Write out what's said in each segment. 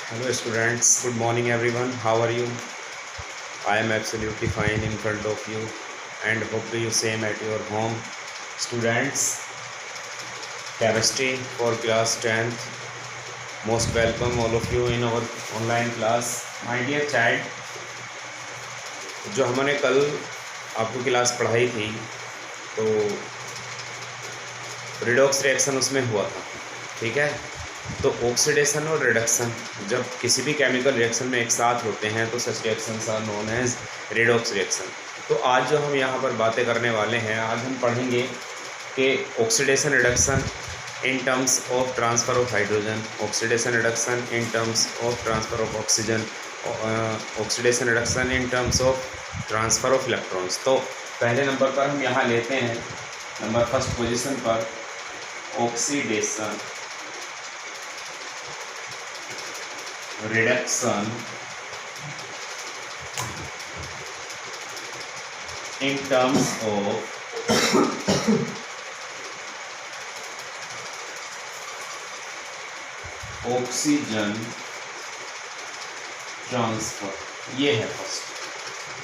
Hello students, good morning everyone. How are you? I am absolutely fine in front of you and hope you same at your home. Students, chemistry for class 10th. Most welcome all of you in our online class. My dear child, जो हमने कल आपको class पढ़ाई थी तो redox reaction उसमें हुआ था, ठीक है। तो ऑक्सीडेशन और रिडक्शन जब किसी भी केमिकल रिएक्शन में एक साथ होते हैं तो such reactions are known as redox reaction. तो आज जो हम यहाँ पर बातें करने वाले हैं, आज हम पढ़ेंगे कि oxidation reduction in terms of transfer of hydrogen, oxidation reduction in terms of transfer of oxygen, oxidation reduction in terms of transfer of electrons. तो पहले नंबर पर हम यहाँ लेते हैं, नंबर फर्स्ट पोजीशन पर oxidation reduction in terms of oxygen transfer, ये है फर्स्ट।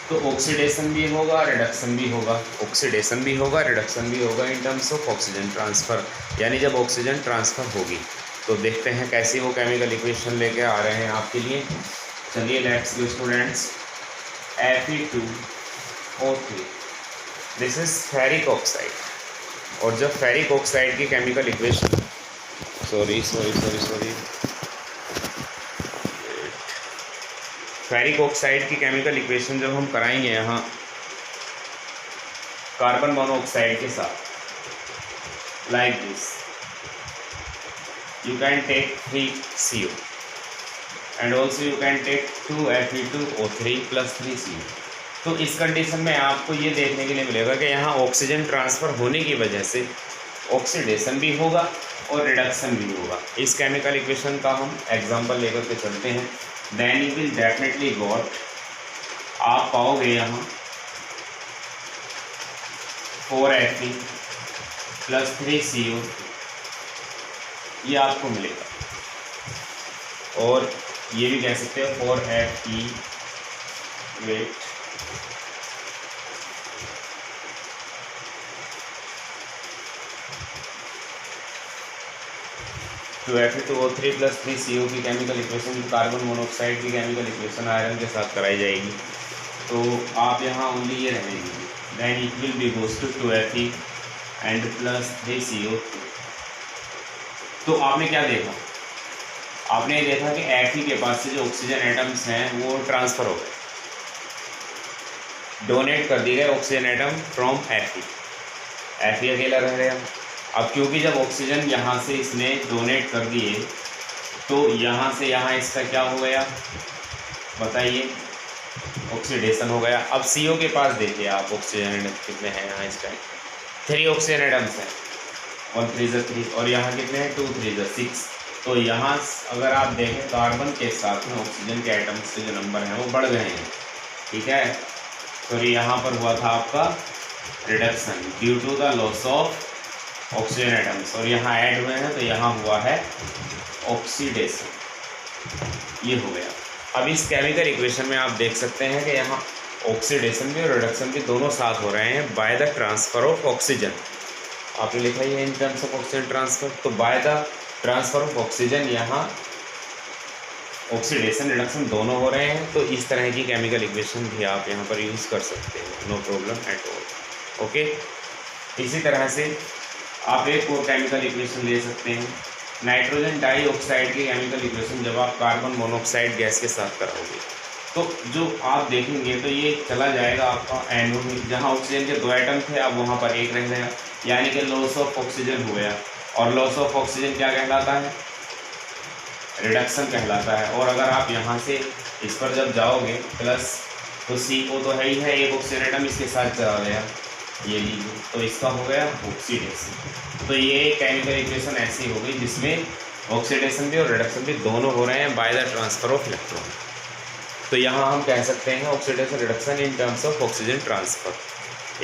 तो ऑक्सीडेशन भी होगा, रिडक्शन भी होगा, ऑक्सीडेशन भी होगा, रिडक्शन भी होगा इन टर्म्स ऑफ ऑक्सीजन ट्रांसफ़र, यानी जब ऑक्सीजन ट्रांसफ़र होगी। तो देखते हैं कैसी वो केमिकल इक्वेशन लेके आ रहे हैं आपके लिए। चलिए let's go students. Fe2O3, this is ferric oxide. और जब फेरिक ऑक्साइड की chemical equation sorry ferric oxide की केमिकल इक्वेशन जब हम कराएंगे यहाँ कार्बन मोनोऑक्साइड के साथ, like this, you can take 3CO and also you can take 2Fe2O3 plus 3CO। तो इस कंडीशन में आपको ये देखने के लिए मिलेगा कि यहाँ ऑक्सीजन ट्रांसफ़र होने की वजह से ऑक्सीडेशन भी होगा और रिडक्शन भी होगा। इस केमिकल इक्वेशन का हम एग्जांपल लेकर के चलते हैं। Then you will definitely got, आप पाओगे यहाँ 4Fe प्लस 3CO, ये आपको मिलेगा। और ये भी कह सकते हो 4Fe वेट तो Fe2O3 प्लस 3CO की केमिकल इक्वेशन कार्बन मोनोऑक्साइड की केमिकल इक्वेशन आयरन के साथ कराई जाएगी। तो आप यहाँ ओनली ये रहेंगे, then it will be goes to 2Fe and plus 3CO2। तो आपने क्या देखा, आपने ये देखा कि Fe के पास से जो ऑक्सीजन एटम्स हैं वो ट्रांसफ़र हो गए, डोनेट कर दिए गए ऑक्सीजन एटम फ्रॉम Fe अकेला रह गया। अब क्योंकि जब ऑक्सीजन यहाँ से इसने डोनेट कर दिए तो यहाँ से यहाँ इसका क्या हो गया बताइए, ऑक्सीडेशन हो गया। अब CO के पास देखिए आप, ऑक्सीजन एटम कितने हैं यहाँ इस टाइम, 3 ऑक्सीजन एटम्स हैं, 1 3 3, और यहाँ कितने हैं 2 3 6। तो यहाँ अगर आप देखें कार्बन के साथ में ऑक्सीजन के एटम्स के जो नंबर हैं वो बढ़ गए हैं, ठीक है। तो यहाँ पर हुआ था आपका reduction due to the loss of oxygen atoms, और यहाँ ऐड हुए हैं तो यहाँ हुआ है ऑक्सीडेशन, ये हो गया। अब इस केमिकल इक्वेशन में आप देख सकते हैं कि यहाँ ऑक्सीडेशन भी और रिडक्शन भी दोनों साथ हो रहे हैं by the transfer of oxygen. आपने लिखा ही है in terms of oxygen transfer, तो by the transfer of oxygen यहाँ ऑक्सीडेशन रिडक्शन दोनों हो रहे हैं। तो इस तरह की केमिकल इक्वेशन भी आप यहाँ पर यूज़ कर सकते हैं, no problem at all. Okay, इसी तरह से आप एक और केमिकल इक्वेशन ले सकते हैं, नाइट्रोजन डाइऑक्साइड की केमिकल इक्वेशन जब आप कार्बन मोनोऑक्साइड गैस के साथ कराओगे तो जो आप देखेंगे तो ये चला जाएगा आपका एनओ में, जहाँ ऑक्सीजन के 2 एटम थे अब वहाँ पर एक रह गया, यानी कि लॉस ऑफ ऑक्सीजन हो गया। और लॉस ऑफ ऑक्सीजन क्या कहलाता है, रिडक्शन कहलाता है। और अगर आप यहाँ से इस पर जब जाओगे प्लस, तो CO तो है ही है, एक ऑक्सीजन एटम इसके साथ चला गया, ये लीजिए, तो इसका हो गया ऑक्सीडेशन। तो ये केमिकल इक्वेशन ऐसी हो गई जिसमें ऑक्सीडेशन भी और रिडक्शन भी दोनों हो रहे हैं by the transfer of electron. तो यहाँ हम कह सकते हैं oxidation reduction in terms of oxygen transfer.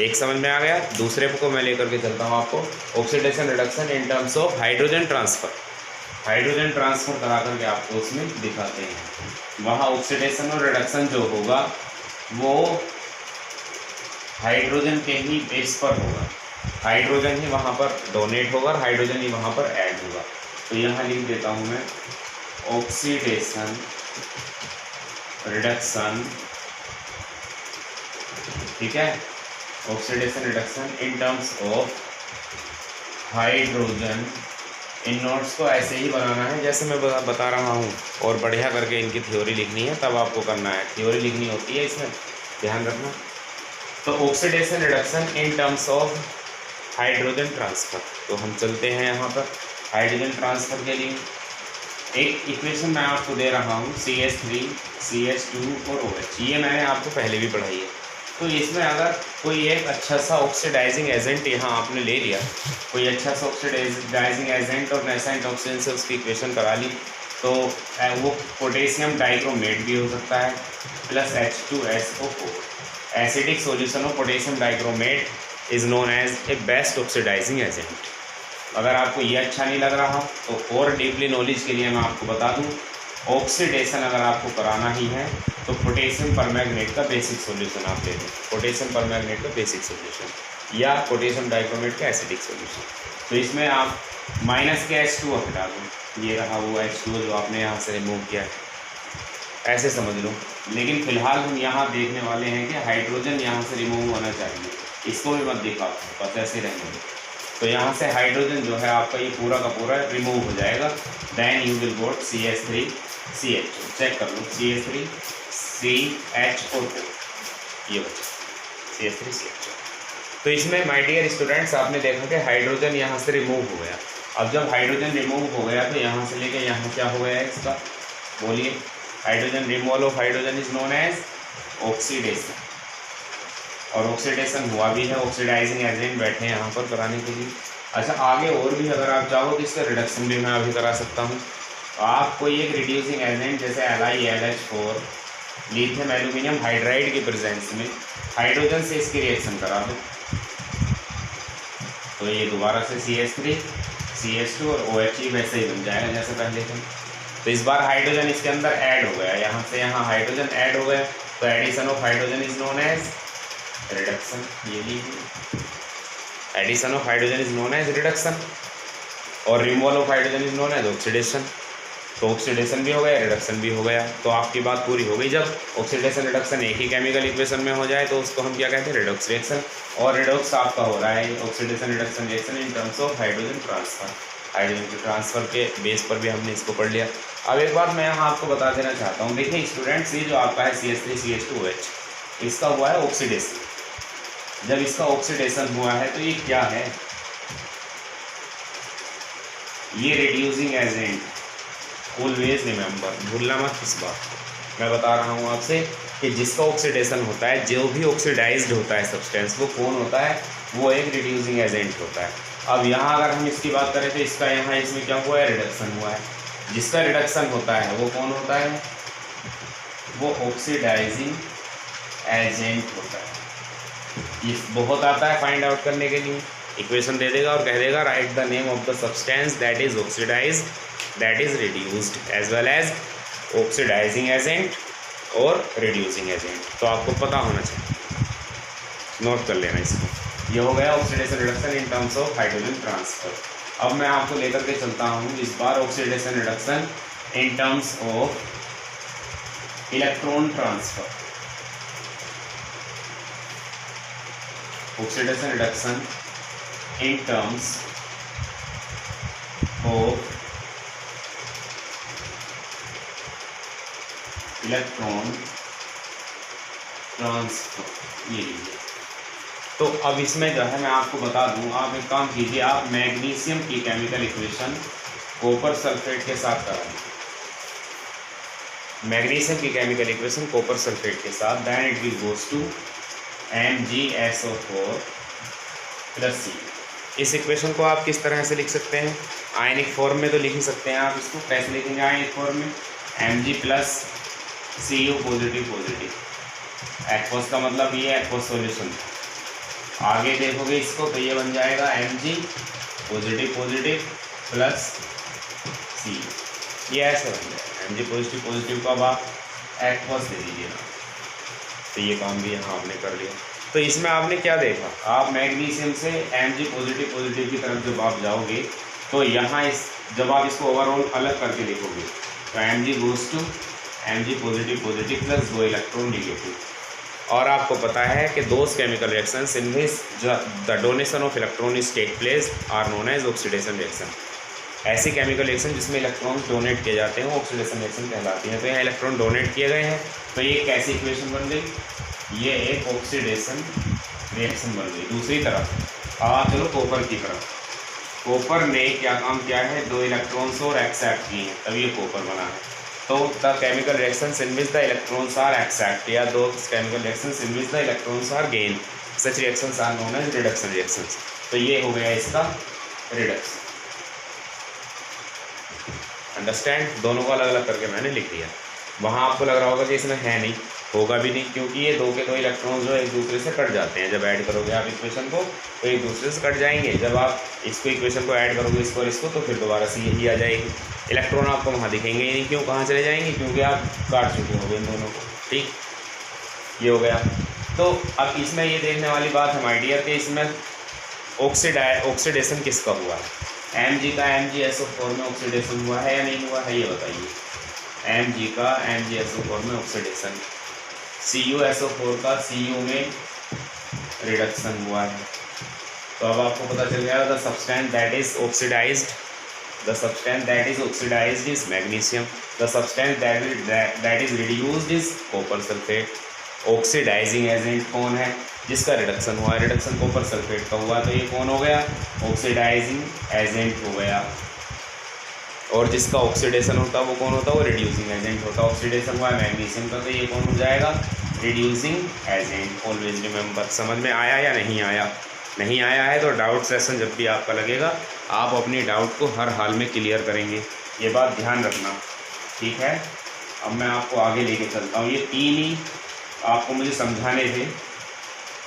एक समझ में आ गया। दूसरे को मैं लेकर के चलता हूँ आपको, oxidation reduction in terms of hydrogen transfer. Hydrogen transfer करा करके आपको उसमें दिखाते हैं। वहाँ ऑक्सीडेशन और रिडक्शन जो होगा वो हाइड्रोजन के ही बेस पर होगा, हाइड्रोजन ही वहाँ पर डोनेट होगा और हाइड्रोजन ही वहाँ पर ऐड होगा। तो यहाँ लिख देता हूँ मैं ऑक्सीडेशन रिडक्शन, ठीक है, oxidation reduction in terms of hydrogen. In notes को ऐसे ही बनाना है जैसे मैं बता रहा हूँ, और बढ़िया करके इनकी थ्योरी लिखनी है, तब आपको करना है, थ्योरी लिखनी होती है इसमें, ध्यान रखना। तो oxidation reduction in terms of hydrogen transfer. तो हम चलते हैं यहाँ पर हाइड्रोजन ट्रांसफ़र के लिए एक इक्वेशन मैं आपको दे रहा हूँ, CH3 CH2 और OH, ये मैंने आपको पहले भी पढ़ाई है। तो इसमें अगर कोई एक अच्छा सा ऑक्सीडाइजिंग एजेंट यहाँ आपने ले लिया, कोई अच्छा सा ऑक्सीडाइजिंग एजेंट और नेसेंट ऑक्सीजन से उसकी इक्वेशन करा ली, तो वो पोटेशियम डाइक्रोमेट भी हो सकता है plus H2SO4। Acidic solution of potassium dichromate is known as a best oxidising agent. अगर आपको ये अच्छा नहीं लग रहा तो और डीपली नॉलेज के लिए मैं आपको बता दूं, ऑक्सीडेशन अगर आपको कराना ही है तो पोटेशियम परमैंगनेट का बेसिक सॉल्यूशन आप ले लें, पोटेशियम परमैंगनेट का बेसिक सॉल्यूशन या पोटेशियम डाइक्रोमेट का एसिडिक सॉल्यूशन। तो इसमें आप माइनस के H2O हटा दो, ये रहा वो H2O जो आपने यहाँ से रिमूव किया है, ऐसे समझ लो। लेकिन फ़िलहाल हम यहाँ देखने वाले हैं कि हाइड्रोजन यहाँ से रिमूव होना चाहिए, इसको भी मत दिखा, बस ऐसे रहने दो। तो यहाँ से हाइड्रोजन जो है आपका ये पूरा का पूरा रिमूव हो जाएगा। Then you will got CH3 CH2, check कर लो CH3 CH4, ये बचा CH3 CH2। तो इसमें माय डियर स्टूडेंट्स आपने देखा कि हाइड्रोजन यहाँ से रिमूव हो गया। अब जब हाइड्रोजन रिमूव हो गया तो यहाँ से लेके यहाँ क्या हो गया है इसका, बोलिए। Hydrogen removal of hydrogen is known as oxidation, और ऑक्सीडेशन हुआ भी है, ऑक्सीडाइजिंग एजेंट बैठे हैं यहाँ पर कराने के लिए। अच्छा, आगे और भी अगर आप चाहो तो इसका रिडक्शन भी मैं अभी करा सकता हूँ। आप कोई एक रिड्यूसिंग एजेंट जैसे LiLH4 लिथियम एल्यूमिनियम हाइड्राइड की प्रेजेंस में हाइड्रोजन से इसकी रिएक्शन करा दो, तो ये दोबारा से CH3 CH2 और OH वैसे ही बन जाएगा जैसे पहले थे। तो इस बार हाइड्रोजन इसके अंदर ऐड हो गया, यहाँ से यहाँ हाइड्रोजन ऐड हो गया, तो addition of hydrogen is known as reduction. ये लीजिए, addition of hydrogen is known as reduction और removal of hydrogen is known as oxidation. तो ऑक्सीडेशन भी हो गया, रिडक्शन भी हो गया। तो आपकी बात पूरी हो गई। जब ऑक्सीडेशन रिडक्शन एक ही केमिकल इक्वेशन में हो जाए तो उसको हम क्या कहते हैं, रिडॉक्स रिएक्शन। और रिडॉक्स आपका हो रहा है oxidation reduction reaction in terms of hydrogen transfer. Hydrogen के ट्रांसफर के बेस पर भी हमने इसको पढ़ लिया। अब एक बात मैं यहाँ आपको बता देना चाहता हूँ, देखिए स्टूडेंट्स, ये जो आपका है CH3 CH2OH, इसका हुआ है ऑक्सीडेशन। जब इसका ऑक्सीडेशन हुआ है तो ये क्या है, ये रिड्यूसिंग एजेंट। ऑलवेज रिमेंबर, भूलना मत इस बात को। मैं बता रहा हूँ आपसे कि जिसका ऑक्सीडेशन होता है, जो भी ऑक्सीडाइज्ड होता है सब्सटेंस, वो कौन होता है, वो एक रिड्यूसिंग एजेंट होता है। अब यहाँ अगर हम इसकी बात करें तो इसका यहाँ इसमें क्या हुआ है, रिडक्शन हुआ है। जिसका रिडक्शन होता है वो कौन होता है, वो ऑक्सीडाइजिंग एजेंट होता है। ये बहुत आता है फाइंड आउट करने के लिए, इक्वेशन दे देगा और कह देगा write the name of the substance that is oxidised, that is reduced, as well as oxidising agent और रिड्यूसिंग एजेंट। तो आपको पता होना चाहिए, नोट कर लेना इसको। ये हो गया oxidation reduction in terms of hydrogen transfer. अब मैं आपको लेकर के चलता हूँ इस बार oxidation reduction in terms of electron transfer. Oxidation reduction in terms of electron transfer, ये लीजिए। तो अब इसमें जो है मैं आपको बता दूं, आप एक काम कीजिए, आप मैग्नीशियम की केमिकल इक्वेशन कॉपर सल्फेट के साथ कराएं। मैग्नीशियम की केमिकल इक्वेशन कॉपर सल्फेट के साथ, then it will goes to MgSO4 + C। इस इक्वेशन को आप किस तरह से लिख सकते हैं, आयनिक फॉर्म में तो लिख ही सकते हैं आप। इसको कैसे लिखेंगे आयनिक फॉर्म में, Mg + Cu positive positive. Aqueous का मतलब ये एक्वस सॉल्यूशन। आगे देखोगे इसको तो ये बन जाएगा Mg पॉजिटिव पॉजिटिव + सी, ये ऐसे बन जाएगा Mg पॉजिटिव पॉजिटिव को अब आप एक्वस दे दीजिए ना, तो ये काम भी यहाँ आपने कर लिया। तो इसमें आपने क्या देखा, आप मैग्नीशियम से Mg पॉजिटिव पॉजिटिव की तरफ जब आप जाओगे तो यहाँ इस जब आप इसको ओवरऑल अलग करके देखोगे तो Mg goes to Mg positive positive plus 2 electron negative. और आपको पता है कि those chemical reactions in which the donation of electron is take place are known as oxidation reaction. ऐसी केमिकल रिएक्शन जिसमें इलेक्ट्रॉन डोनेट किए जाते हैं वो ऑक्सीडेशन रिएक्शन कहलाती है। तो यहाँ इलेक्ट्रॉन डोनेट किए गए हैं तो ये कैसी इक्वेशन बन गई, ये एक ऑक्सीडेशन रिएक्शन बन गई। दूसरी तरफ आप चलो कॉपर की तरफ, कॉपर ने क्या काम किया है, 2 इलेक्ट्रॉन्स और एक्सेप्ट किए हैं तब ये कॉपर बना है। तो the chemical reactions in which the electrons are accept या दो chemical reactions in which the electrons are gain, such reactions are known as reduction reactions. तो ये हो गया इसका रिडक्शन। अंडरस्टैंड, दोनों को अलग अलग करके मैंने लिख दिया। वहाँ आपको लग रहा होगा कि इसमें है नहीं, होगा भी नहीं, क्योंकि ये 2 के 2 इलेक्ट्रॉन्स जो एक दूसरे से कट जाते हैं। जब ऐड करोगे आप इक्वेशन को तो एक दूसरे से कट जाएंगे। जब आप इसको इक्वेशन को ऐड करोगे इसको और इसको तो फिर दोबारा से यही आ जाएगी। इलेक्ट्रॉन आपको वहाँ दिखेंगे ही नहीं, क्यों, कहाँ चले जाएंगे, क्योंकि आप काट चुके होंगे इन दोनों को। ठीक, ये हो गया। तो अब इसमें ये देखने वाली बात है माय डियर कि इसमें ऑक्सीडेशन किसका हुआ है, Mg का MgSO4 में ऑक्सीडेशन हुआ है या नहीं हुआ है, ये बताइए। Mg का MgSO4 में ऑक्सीडेशन, CuSO4 का Cu में रिडक्शन हुआ है। तो अब आपको पता चल गया the substance that is oxidised, the substance that is oxidized is magnesium, the substance that is reduced is copper sulfate। Oxidising agent कौन है, जिसका रिडक्शन हुआ है, रिडक्शन कॉपर सल्फेट का हुआ, तो ये कौन हो गया, ऑक्सीडाइजिंग एजेंट हो गया। और जिसका ऑक्सीडेशन होता है वो कौन होता है, वो रिड्यूसिंग एजेंट होता है। ऑक्सीडेशन हुआ है मैग्नीशियम का तो ये कौन हो जाएगा, रिड्यूसिंग एजेंट। Always remember. समझ में आया या नहीं आया, नहीं आया है तो डाउट सेशन जब भी आपका लगेगा आप अपनी डाउट को हर हाल में क्लियर करेंगे, ये बात ध्यान रखना, ठीक है। अब मैं आपको आगे लेके चलता हूँ। ये 3 ही आपको मुझे समझाने थे,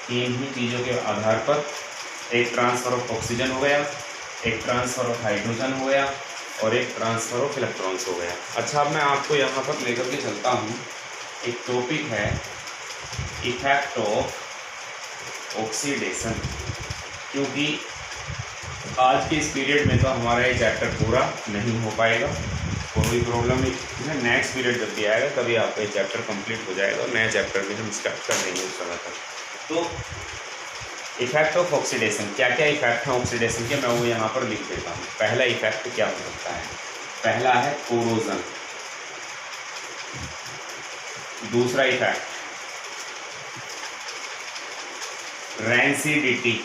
3 ही चीज़ों के आधार पर, एक ट्रांसफ़र ऑफ ऑक्सीजन हो गया, एक ट्रांसफ़र ऑफ हाइड्रोजन हो गया और एक ट्रांसफ़र ऑफ इलेक्ट्रॉन्स हो गया। अच्छा, अब मैं आपको यहाँ पर लेकर के चलता हूँ, एक टॉपिक है इफेक्ट ऑफ ऑक्सीडेशन, क्योंकि आज के इस पीरियड में तो हमारा ये चैप्टर पूरा नहीं हो पाएगा, कोई प्रॉब्लम नहीं। नेक्स्ट पीरियड जब भी आएगा तभी आपका ये चैप्टर कंप्लीट हो जाएगा और नया चैप्टर भी हम स्टार्ट कर देंगे उस समय तक। तो इफेक्ट ऑफ ऑक्सीडेशन, क्या क्या इफेक्ट हैं ऑक्सीडेशन के, मैं वो यहाँ पर लिख देता हूँ। पहला इफेक्ट क्या हो सकता है, पहला है कोरोजन। दूसरा effect rancidity.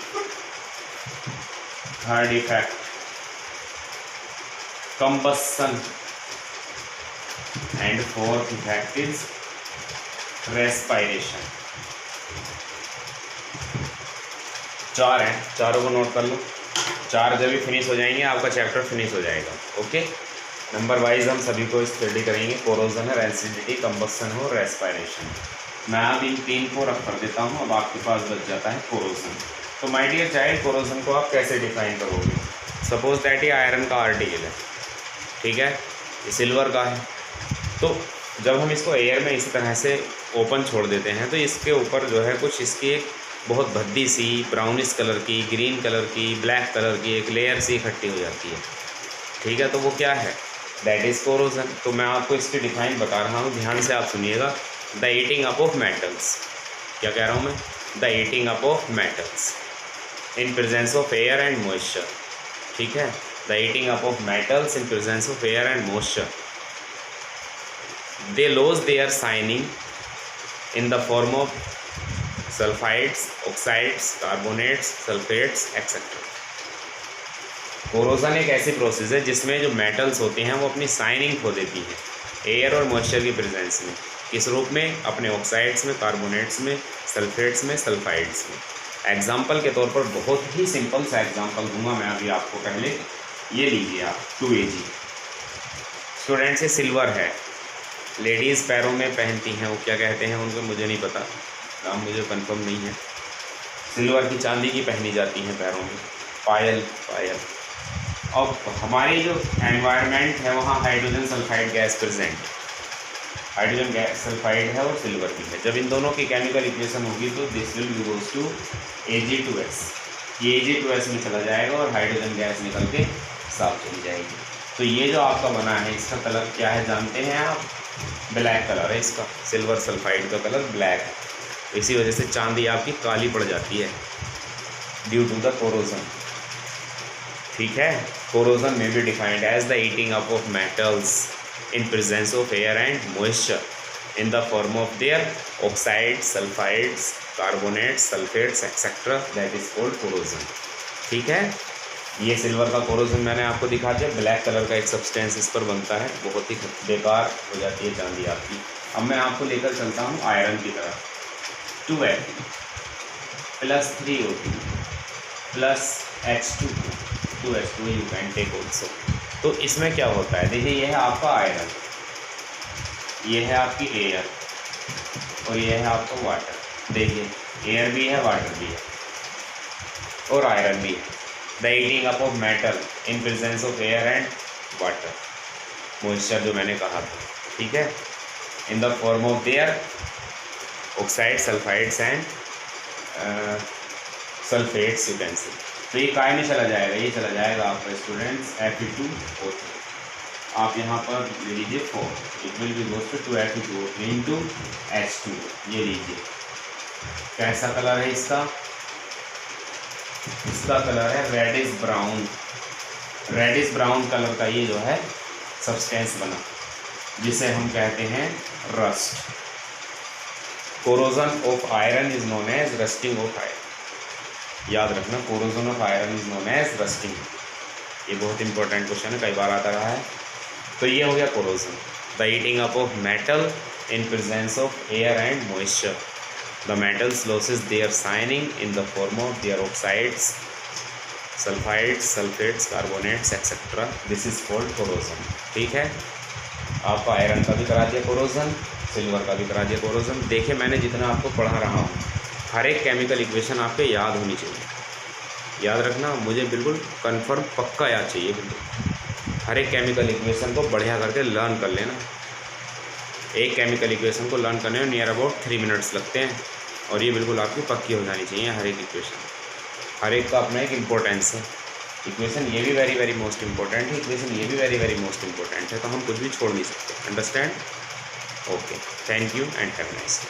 Third effect combustion and fourth effect is respiration. 4 हैं, चारों को नोट कर लो। 4 जब भी फिनिश हो जाएंगे आपका चैप्टर फिनिश हो जाएगा। ओके, नंबर वाइज हम सभी को स्टडी करेंगे। कोरोजन है, रैंसिडिटी, कंबस्सन हो, रेस्पायरेशन। मैं अब इन 3 को रख कर देता हूँ। अब आपके पास बच जाता है कोरोजन। तो माय डियर चाइल्ड, कोरोजन को आप कैसे डिफाइन करोगे, सपोज दैट ये आयरन का आर्टिकल है, ठीक है, ये सिल्वर का है। तो जब हम इसको एयर में इसी तरह से ओपन छोड़ देते हैं तो इसके ऊपर जो है कुछ इसकी एक बहुत भद्दी सी ब्राउनिश कलर की, ग्रीन कलर की, ब्लैक कलर की एक लेयर सी इकट्ठी हो जाती है, ठीक है। तो वो क्या है, दैट इज़ कोरोजन। तो मैं आपको इसकी डिफाइन बता रहा हूँ, ध्यान से आप सुनिएगा। The eating up of metals, क्या कह रहा हूँ मैं, the eating up of metals in presence of air and moisture, ठीक है। The eating up of metals in presence of air and moisture, they lose their shining in the form of sulfides, oxides, carbonates, sulfates, etc. Corrosion एक ऐसी process है जिसमें जो metals होते हैं वो अपनी शाइनिंग खो देती है एयर और मॉइस्चर की प्रेजेंस में। किस रूप में, अपने ऑक्साइड्स में, कार्बोनेट्स में, सल्फेट्स में, सल्फाइड्स में। एग्जाम्पल के तौर पर बहुत ही सिंपल सा एग्जाम्पल दूंगा मैं अभी आपको। पहले ये लीजिए आप 2Ag। स्टूडेंट्स, ये सिल्वर है, लेडीज़ पैरों में पहनती हैं, वो क्या कहते हैं उनको मुझे नहीं पता, नाम मुझे कंफर्म नहीं है। सिल्वर की, चांदी की पहनी जाती हैं पैरों में, पायल, अब हमारी जो एनवायरनमेंट है वहाँ hydrogen sulphide gas present, hydrogen gas sulphide है और सिल्वर भी है। जब इन दोनों की केमिकल इक्वेशन होगी तो this will be goes to Ag2S, ये Ag2S में चला जाएगा और हाइड्रोजन गैस निकल के साफ चली जाएगी। तो ये जो आपका बना है इसका कलर क्या है जानते हैं आप? ब्लैक कलर है इसका, सिल्वर सल्फाइड का कलर ब्लैक है। इसी वजह से चांदी आपकी काली पड़ जाती है ड्यू टू द कोरोजन। ठीक है, कोरोजन में be defined as the eating up of metals in presence of air and moisture in the form of their oxides, sulfides, carbonates, sulfates etc. that is called corrosion। ठीक है, ये silver का corrosion मैंने आपको दिखा दिया। Black colour का एक सब्सटेंस इस पर बनता है, बहुत ही बेकार हो जाती है चांदी आपकी। अब मैं आपको लेकर चलता हूँ आयरन की तरफ। 2Fe plus 3O2 plus H2O, 2H2 you can take also. तो इसमें क्या होता है, देखिए ये है आपका आयरन, ये है आपकी एयर और ये है आपका वाटर। देखिए एयर भी है, वाटर भी है और आयरन भी है। The heating up of metal in presence of air and water, moisture जो मैंने कहा था। ठीक है, इन the form of there oxide, sulphides and sulphates you can see. तो ये काय में चला जाएगा, ये चला जाएगा आपका स्टूडेंट्स Fe2O3। आप यहाँ पर ले लीजिए 4, it will be goes to 2Fe2O3 into H2। ये लीजिए कैसा कलर है इसका, इसका कलर है reddish brown. Reddish brown colour का ये जो है सब्सटेंस बना, जिसे हम कहते हैं rust. Corrosion of iron is known as rusting of iron. याद रखना, corrosion of iron is known as rusting. ये बहुत इंपॉर्टेंट क्वेश्चन है, कई बार आता रहा है। तो ये हो गया corrosion, the eating up of metal in presence of air and moisture. The metals losses their shining in the form of their oxides, sulphides, sulphates, carbonates etcetera. This is called corrosion. ठीक है, आपका iron का भी करा दिया corrosion, silver का भी करा दिया कोरोजन। देखिए मैंने जितना आपको पढ़ा रहा हूँ, हर एक केमिकल इक्वेशन आपके याद होनी चाहिए। याद रखना, मुझे बिल्कुल कंफर्म पक्का याद चाहिए बिल्कुल। हर एक केमिकल इक्वेशन को बढ़िया करके लर्न कर लेना। एक केमिकल इक्वेशन को लर्न करने में नियर अबाउट 3 मिनट्स लगते हैं और ये बिल्कुल आपकी पक्की हो जानी चाहिए हर एक इक्वेशन। हर एक का अपना एक इम्पोर्टेंस है। इक्वेशन ये भी वेरी वेरी मोस्ट इंपॉर्टेंट है, इक्वेशन ये भी वेरी वेरी मोस्ट इंपॉर्टेंट है, तो हम कुछ भी छोड़ नहीं सकते। Understand? Okay, thank you and have nice day.